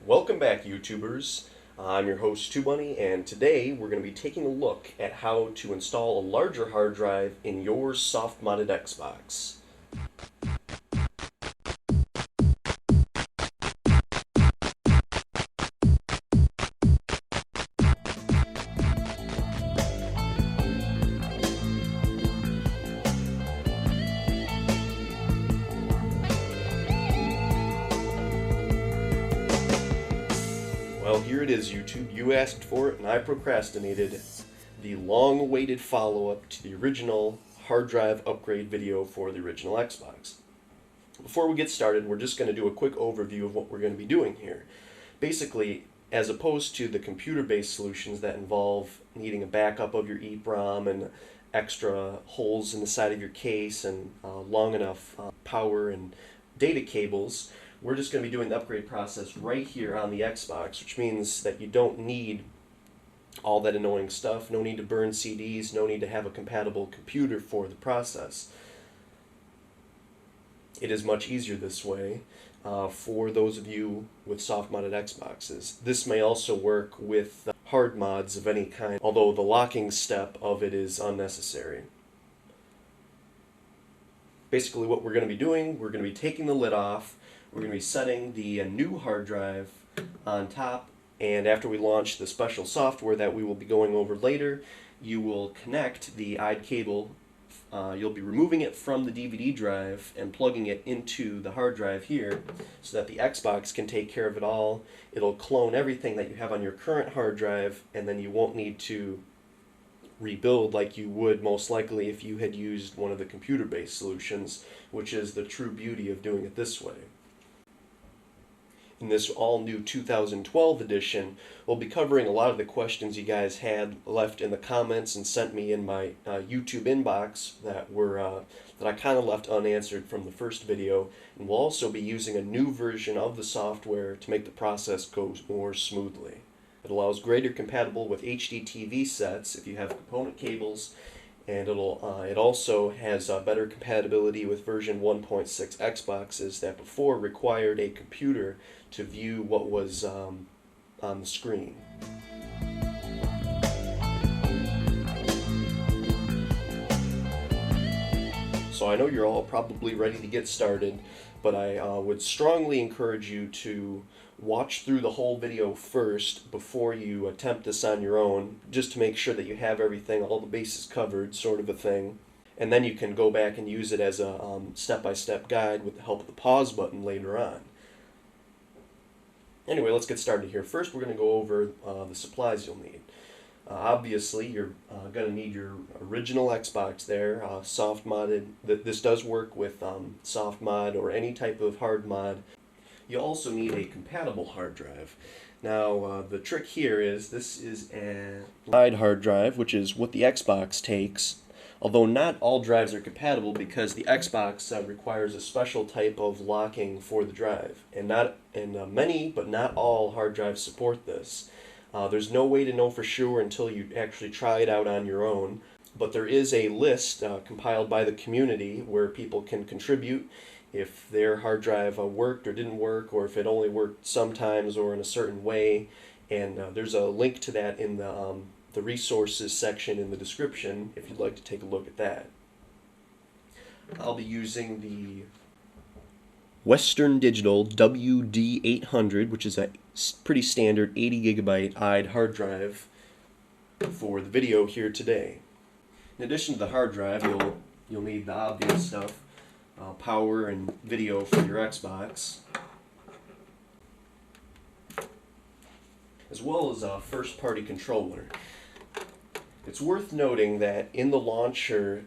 Welcome back, YouTubers. I'm your host, TubeBunny, and today we're going to be taking a look at how to install a larger hard drive in your soft-modded Xbox. Well, here it is, YouTube. You asked for it, and I procrastinated. The long-awaited follow-up to the original hard drive upgrade video for the original Xbox. Before we get started, we're just going to do a quick overview of what we're going to be doing here. Basically, as opposed to the computer-based solutions that involve needing a backup of your EEPROM and extra holes in the side of your case and long enough power and data cables, we're just going to be doing the upgrade process right here on the Xbox, which means that you don't need all that annoying stuff, no need to burn CDs, no need to have a compatible computer for the process. It is much easier this way for those of you with soft-modded Xboxes. This may also work with hard mods of any kind, although the locking step of it is unnecessary. Basically what we're going to be doing, we're going to be taking the lid off, we're going to be setting the new hard drive on top, and after we launch the special software that we will be going over later, you will connect the IDE cable. You'll be removing it from the DVD drive and plugging it into the hard drive here so that the Xbox can take care of it all. It'll clone everything that you have on your current hard drive, and then you won't need to rebuild like you would most likely if you had used one of the computer-based solutions, which is the true beauty of doing it this way. In this all-new 2012 edition, we'll be covering a lot of the questions you guys had left in the comments and sent me in my YouTube inbox that I kind of left unanswered from the first video, and we'll also be using a new version of the software to make the process go more smoothly. It allows greater compatible with HD TV sets if you have component cables, and it also has better compatibility with version 1.6 Xboxes that before required a computer to view what was on the screen. So I know you're all probably ready to get started, but I would strongly encourage you to watch through the whole video first before you attempt this on your own, just to make sure that you have everything, all the bases covered, sort of a thing. And then you can go back and use it as a step-by-step guide with the help of the pause button later on. Anyway, let's get started here. First, we're going to go over the supplies you'll need. Obviously, you're going to need your original Xbox there, soft-modded. This does work with soft mod or any type of hard mod. You also need a compatible hard drive. Now, the trick here is this is a wide hard drive, which is what the Xbox takes, although not all drives are compatible because the Xbox requires a special type of locking for the drive, and many, but not all hard drives support this. There's no way to know for sure until you actually try it out on your own, but there is a list compiled by the community where people can contribute if their hard drive worked or didn't work, or if it only worked sometimes or in a certain way, and there's a link to that in the resources section in the description if you'd like to take a look at that. I'll be using the Western Digital WD800, which is a pretty standard 80 gigabyte IDE hard drive for the video here today. In addition to the hard drive, you'll need the obvious stuff, power and video for your Xbox, as well as a first-party controller. It's worth noting that in the launcher,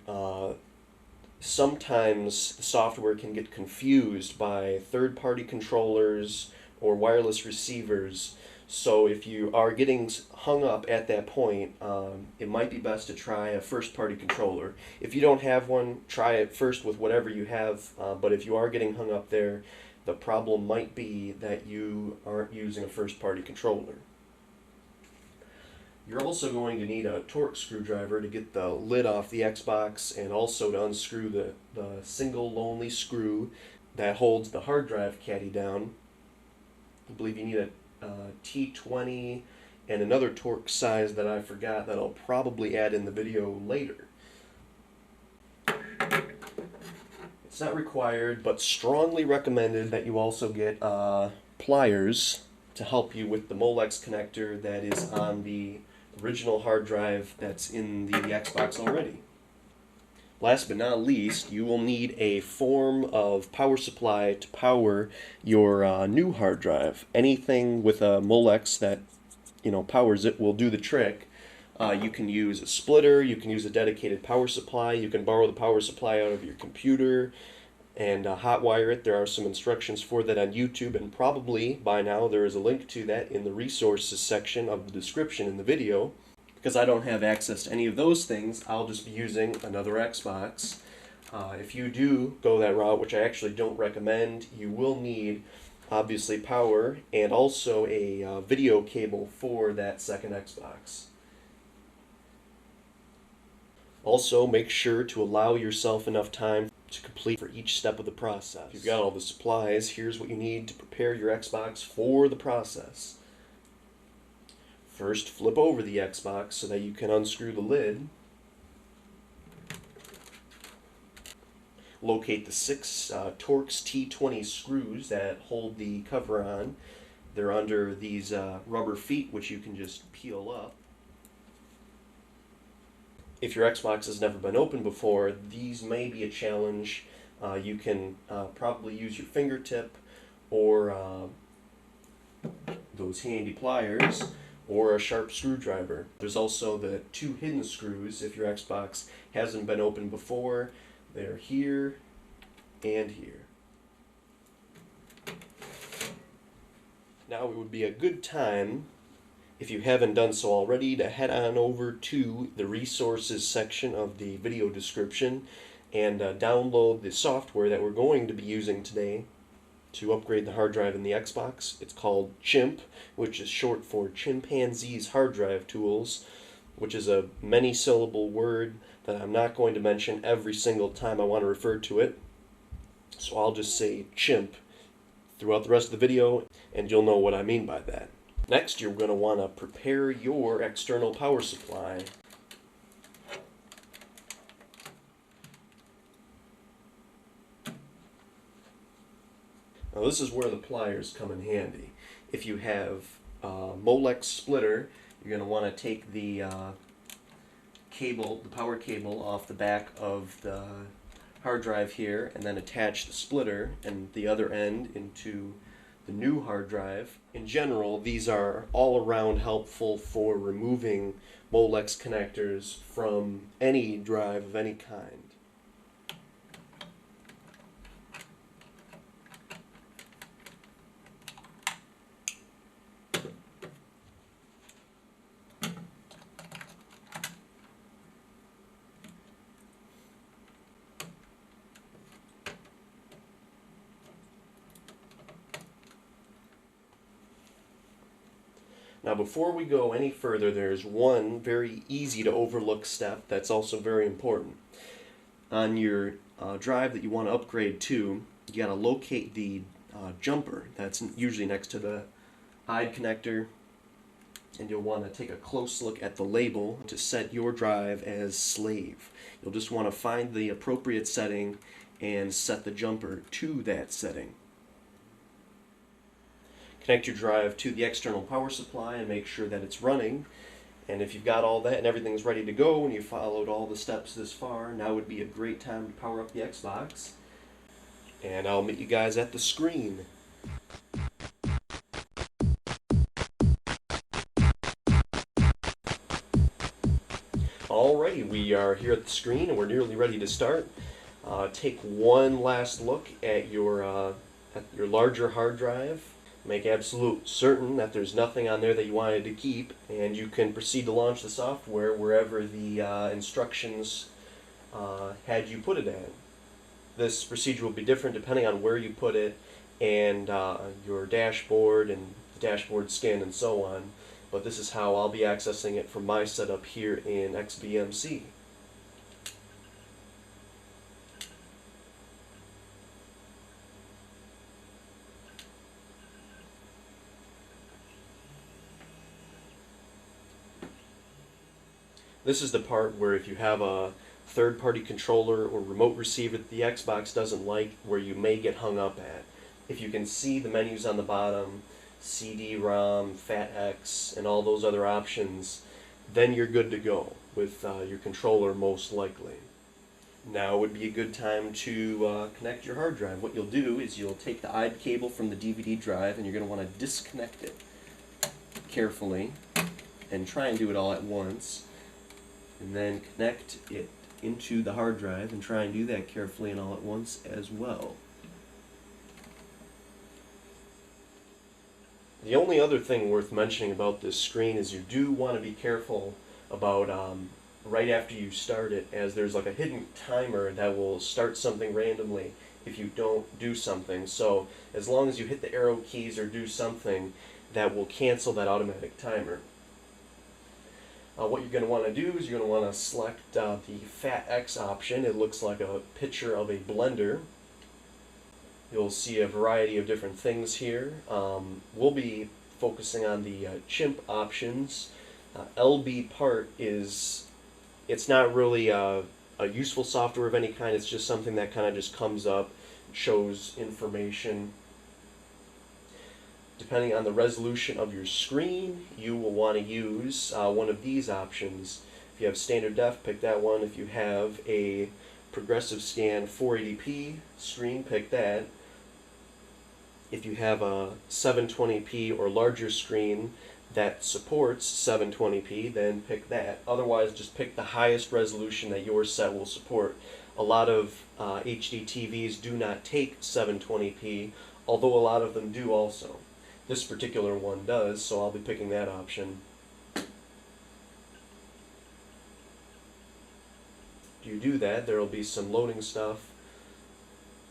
sometimes the software can get confused by third-party controllers or wireless receivers. So if you are getting hung up at that point, it might be best to try a first-party controller. If you don't have one, try it first with whatever you have, but if you are getting hung up there, the problem might be that you aren't using a first-party controller. You're also going to need a Torx screwdriver to get the lid off the Xbox, and also to unscrew the single lonely screw that holds the hard drive caddy down. I believe you need a T20 and another torque size that I forgot that I'll probably add in the video later. It's not required, but strongly recommended that you also get pliers to help you with the Molex connector that is on the original hard drive that's in the Xbox already. Last but not least, you will need a form of power supply to power your new hard drive. Anything with a Molex that powers it will do the trick. You can use a splitter, you can use a dedicated power supply, you can borrow the power supply out of your computer and hotwire it. There are some instructions for that on YouTube, and probably by now there is a link to that in the resources section of the description in the video. Because I don't have access to any of those things, I'll just be using another Xbox. If you do go that route, which I actually don't recommend, you will need obviously power and also a video cable for that second Xbox. Also, make sure to allow yourself enough time to complete for each step of the process. If you've got all the supplies, here's what you need to prepare your Xbox for the process. First, flip over the Xbox so that you can unscrew the lid. Locate the 6 Torx T20 screws that hold the cover on. They're under these rubber feet, which you can just peel up. If your Xbox has never been opened before, these may be a challenge. You can probably use your fingertip or those handy pliers or a sharp screwdriver. There's also the 2 hidden screws if your Xbox hasn't been opened before. They're here and here. Now it would be a good time, if you haven't done so already, to head on over to the resources section of the video description and download the software that we're going to be using today to upgrade the hard drive in the Xbox. It's called CHIMP, which is short for Chimpanzee's Hard Drive Tools, which is a many-syllable word that I'm not going to mention every single time I want to refer to it. So I'll just say CHIMP throughout the rest of the video, and you'll know what I mean by that. Next, you're going to want to prepare your external power supply. Now this is where the pliers come in handy. If you have a Molex splitter, you're going to want to take the cable, the power cable, off the back of the hard drive here, and then attach the splitter and the other end into the new hard drive. In general, these are all around helpful for removing Molex connectors from any drive of any kind. Now before we go any further, there's one very easy to overlook step that's also very important. On your drive that you want to upgrade to, you got to locate the jumper that's usually next to the hide connector, and you'll want to take a close look at the label to set your drive as slave. You'll just want to find the appropriate setting and set the jumper to that setting. Connect your drive to the external power supply and make sure that it's running. And if you've got all that and everything's ready to go and you followed all the steps this far, now would be a great time to power up the Xbox. And I'll meet you guys at the screen. Alrighty, we are here at the screen and we're nearly ready to start. Take one last look at your larger hard drive. Make absolute certain that there's nothing on there that you wanted to keep, and you can proceed to launch the software wherever the instructions had you put it at. This procedure will be different depending on where you put it and your dashboard and the dashboard skin and so on, but this is how I'll be accessing it from my setup here in XBMC. This is the part where if you have a third-party controller or remote receiver that the Xbox doesn't like, where you may get hung up at. If you can see the menus on the bottom, CD-ROM, FATX, and all those other options, then you're good to go with your controller most likely. Now would be a good time to connect your hard drive. What you'll do is you'll take the IDE cable from the DVD drive and you're going to want to disconnect it carefully and try and do it all at once, and then connect it into the hard drive and try and do that carefully and all at once as well. The only other thing worth mentioning about this screen is you do want to be careful about right after you start it, as there's like a hidden timer that will start something randomly if you don't do something. So as long as you hit the arrow keys or do something, that will cancel that automatic timer. What you're going to want to do is you're going to want to select the FATX option. It looks like a picture of a blender. You'll see a variety of different things here. We'll be focusing on the chimp options. LB part is, it's not really a useful software of any kind. It's just something that kind of just comes up, shows information. Depending on the resolution of your screen, you will want to use one of these options. If you have standard def, pick that one. If you have a progressive scan 480p screen, pick that. If you have a 720p or larger screen that supports 720p, then pick that. Otherwise, just pick the highest resolution that your set will support. A lot of HD TVs do not take 720p, although a lot of them do also. This particular one does, so I'll be picking that option. If you do that, there will be some loading stuff.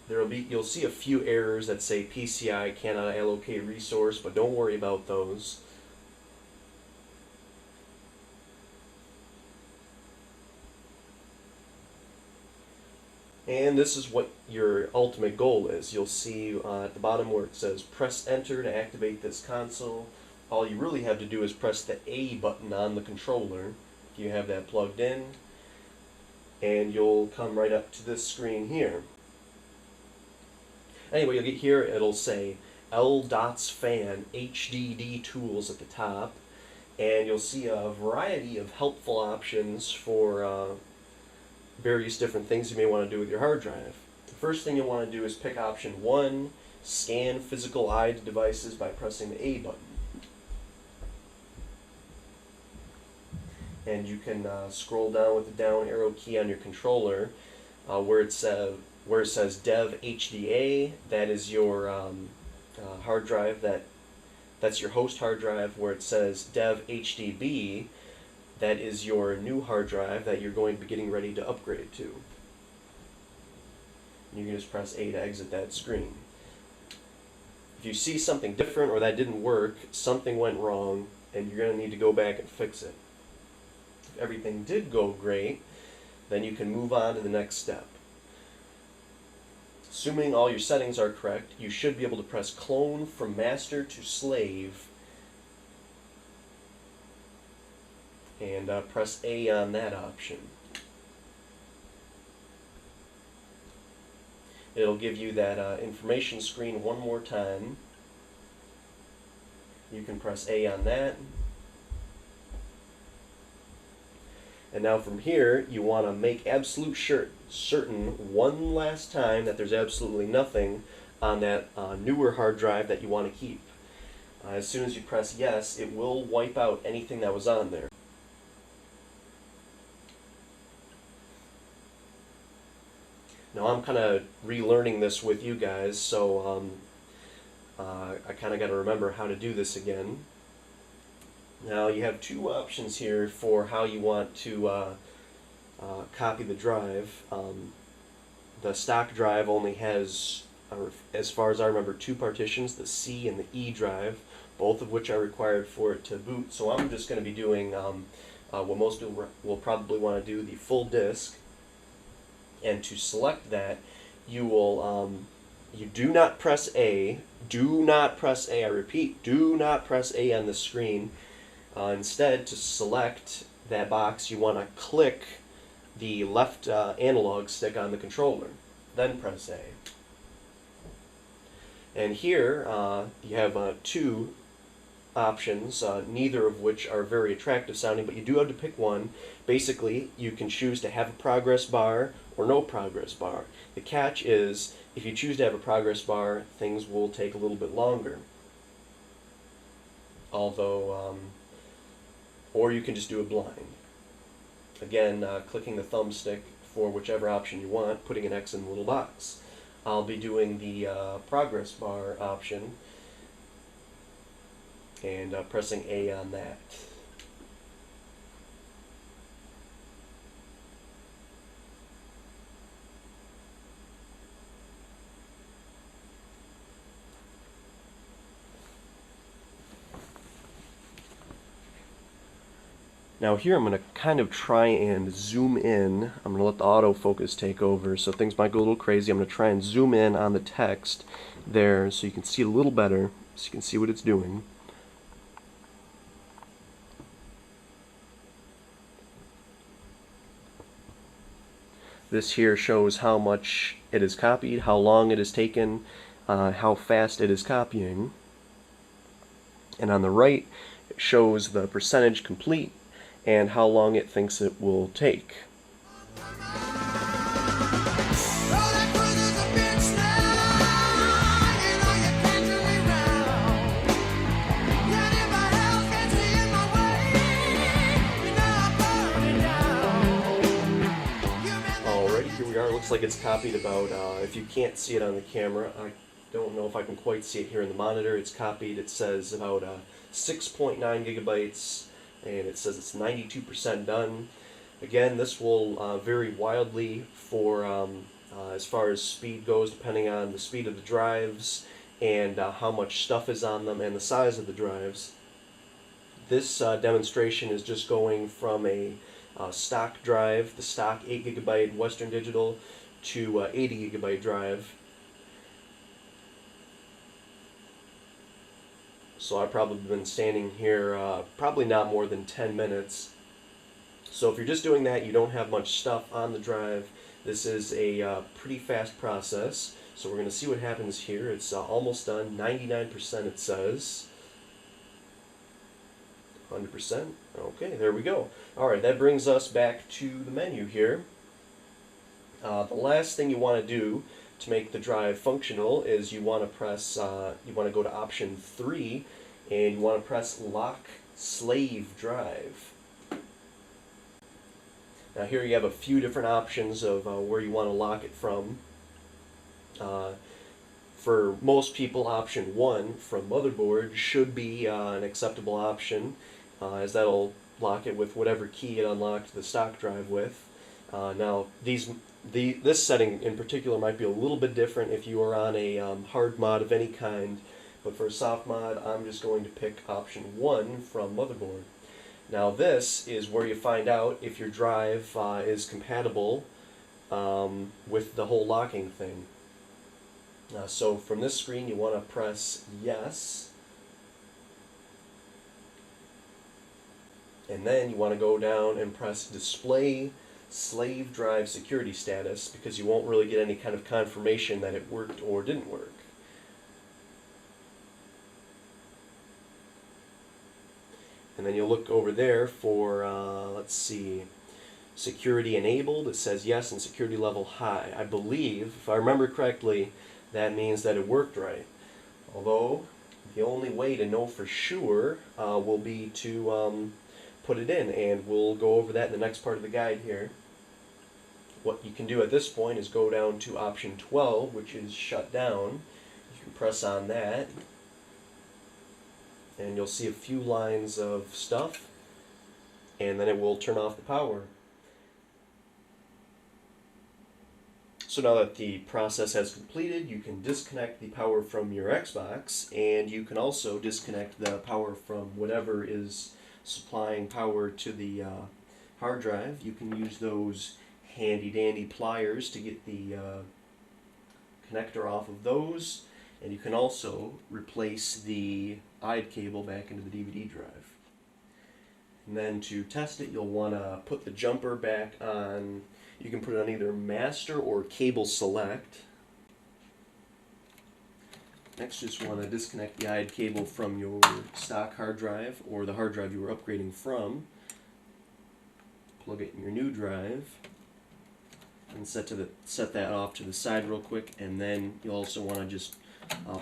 You'll see a few errors that say PCI cannot allocate resource, but don't worry about those. And this is what your ultimate goal is. You'll see at the bottom where it says press enter to activate this console. All you really have to do is press the A button on the controller if you have that plugged in, and you'll come right up to this screen here. Anyway, you'll get here, it'll say L.Dots Fan HDD Tools at the top, and you'll see a variety of helpful options for various different things you may want to do with your hard drive. The first thing you'll want to do is pick option 1, scan physical IDE devices by pressing the A button. And you can scroll down with the down arrow key on your controller where it says Dev HDA. That is your hard drive, that's your host hard drive. Where it says Dev HDB, that is your new hard drive that you're going to be getting ready to upgrade to. And you can just press A to exit that screen. If you see something different or that didn't work, something went wrong, and you're going to need to go back and fix it. If everything did go great, then you can move on to the next step. Assuming all your settings are correct, you should be able to press clone from master to slave and press A on that option. It'll give you that information screen one more time. You can press A on that. And now from here, you want to make absolute certain one last time that there's absolutely nothing on that newer hard drive that you want to keep. As soon as you press yes, it will wipe out anything that was on there. Now I'm kind of relearning this with you guys, so I kind of got to remember how to do this again. Now you have two options here for how you want to copy the drive. The stock drive only has, as far as I remember, two partitions, the C and the E drive, both of which are required for it to boot. So I'm just going to be doing what most people will probably want to do, the full disk. And to select that, you will you do not press A. Do not press A. I repeat, do not press A on the screen. Instead, to select that box, you want to click the left analog stick on the controller, then press A. And here you have two options, neither of which are very attractive sounding, but you do have to pick one. Basically, you can choose to have a progress bar or no progress bar. The catch is, if you choose to have a progress bar, things will take a little bit longer. Although, or you can just do it blind. Again, clicking the thumbstick for whichever option you want, putting an X in the little box. I'll be doing the progress bar option and pressing A on that. Now here I'm going to kind of try and zoom in. I'm going to let the autofocus take over, so things might go a little crazy. I'm going to try and zoom in on the text there so you can see it a little better, so you can see what it's doing. This here shows how much it is copied, how long it has taken, how fast it is copying. And on the right, it shows the percentage complete and how long it thinks it will take. Alrighty, here we are. It looks like it's copied about, if you can't see it on the camera, I don't know if I can quite see it here in the monitor, it's copied, it says about 6.9 gigabytes, and it says it's 92% done. Again, this will vary wildly for as far as speed goes, depending on the speed of the drives and how much stuff is on them and the size of the drives. This demonstration is just going from a stock drive, the stock 8 gigabyte Western Digital, to 80 gigabyte drive. So I've probably been standing here probably not more than 10 minutes. So if you're just doing that, you don't have much stuff on the drive, this is a pretty fast process. So we're going to see what happens here. It's almost done, 99% it says. 100%. Okay, there we go. Alright, that brings us back to the menu here. The last thing you want to do to make the drive functional is you want to press, you want to go to option 3 and you want to press lock slave drive. Now here you have a few different options of where you want to lock it from. For most people, option 1 from motherboard should be an acceptable option, as that'll lock it with whatever key it unlocked the stock drive with. Now this setting in particular might be a little bit different if you are on a hard mod of any kind, but for a soft mod I'm just going to pick option 1 from motherboard. Now this is where you find out if your drive is compatible with the whole locking thing. So from this screen you want to press yes, and then you want to go down and press display slave drive security status, because you won't really get any kind of confirmation that it worked or didn't work. And then you'll look over there for, let's see, security enabled. It says yes and security level high. I believe, if I remember correctly, that means that it worked right. Although, the only way to know for sure will be to put it in, and we'll go over that in the next part of the guide here. What you can do at this point is go down to option 12, which is shut down. You can press on that, and you'll see a few lines of stuff, and then it will turn off the power. So now that the process has completed, you can disconnect the power from your Xbox, and you can also disconnect the power from whatever is supplying power to the hard drive. You can use those handy dandy pliers to get the connector off of those, and you can also replace the IDE cable back into the DVD drive. And then to test it, you'll want to put the jumper back on. You can put it on either master or cable select. Next, just want to disconnect the IDE cable from your stock hard drive or the hard drive you were upgrading from. Plug it in your new drive and set that off to the side real quick. And then you'll also want to just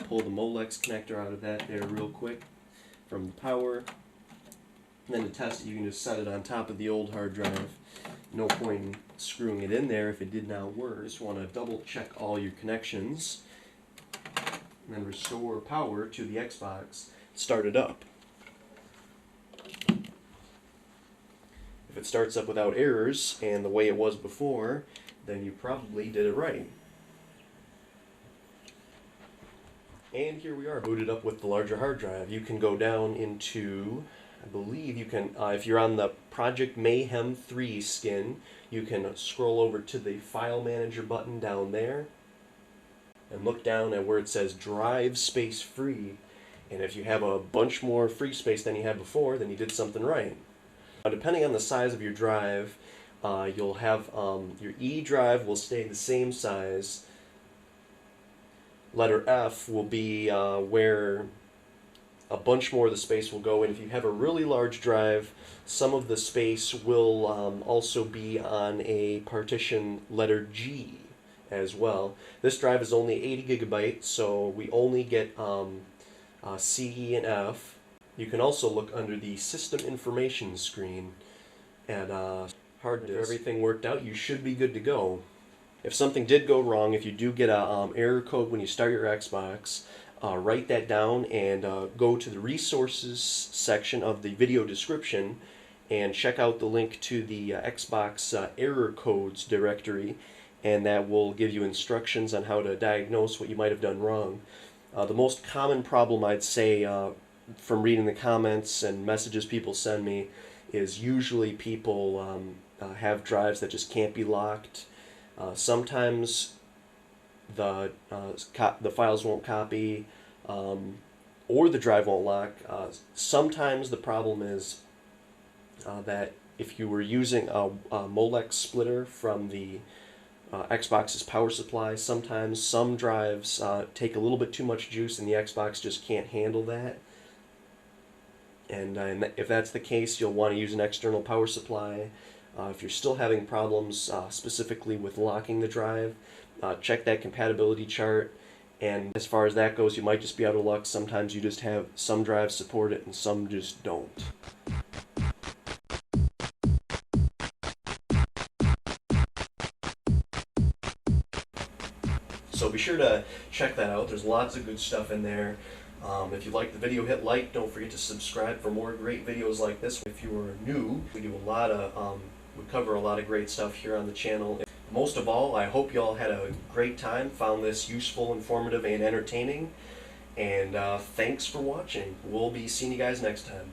pull the Molex connector out of that there real quick from the power. And then to test it, you can just set it on top of the old hard drive. No point in screwing it in there if it did not work. Just want to double check all your connections. And then restore power to the Xbox. Start it up. If it starts up without errors and the way it was before, then you probably did it right. And here we are, booted up with the larger hard drive. You can go down into, I believe you can, if you're on the Project Mayhem 3 skin, you can scroll over to the File Manager button down there and look down at where it says Drive Space Free. And if you have a bunch more free space than you had before, then you did something right. Now, depending on the size of your drive, you'll have your E drive will stay the same size. Letter F will be where a bunch more of the space will go. And if you have a really large drive, some of the space will also be on a partition letter G as well. This drive is only 80 gigabytes, so we only get C, E, and F. You can also look under the System Information screen at hard disk. If everything worked out, you should be good to go. If something did go wrong, if you do get a error code when you start your Xbox, write that down and go to the resources section of the video description and check out the link to the Xbox error codes directory, and that will give you instructions on how to diagnose what you might have done wrong. The most common problem, I'd say, from reading the comments and messages people send me, is usually people have drives that just can't be locked. Sometimes the files won't copy, or the drive won't lock. Sometimes the problem is that if you were using a Molex splitter from the Xbox's power supply, sometimes some drives take a little bit too much juice and the Xbox just can't handle that. And if that's the case, you'll want to use an external power supply. If you're still having problems specifically with locking the drive, check that compatibility chart. And as far as that goes, you might just be out of luck. Sometimes you just have some drives support it and some just don't. So be sure to check that out. There's lots of good stuff in there. If you liked the video, hit like. Don't forget to subscribe for more great videos like this. If you are new, we cover a lot of great stuff here on the channel. Most of all, I hope you all had a great time, found this useful, informative, and entertaining. And thanks for watching. We'll be seeing you guys next time.